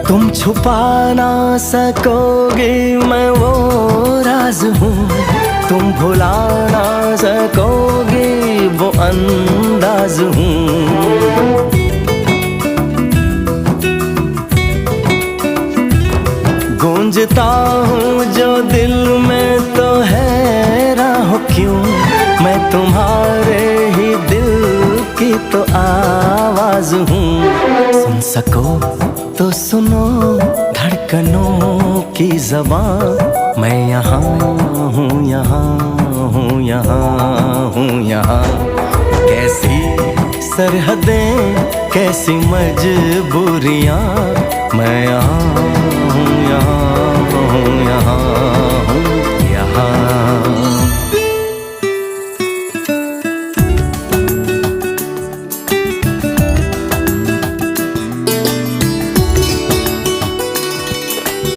तुम छुपा ना सकोगे मैं वो राज हूँ, तुम भुला ना सकोगे वो अंदाज हूँ। गूंजता हूँ जो दिल में तो हैरान हो क्यों, मैं तुम्हारे ही दिल की तो आवाज हूँ। सुन सको तो सुनो धड़कनों की ज़बान, मैं यहाँ हूँ, यहाँ हूँ, यहाँ हूँ, यहाँ। कैसी सरहदें कैसी मजबूरियाँ, मैं यहाँ हूँ, यहाँ हूँ, यहाँ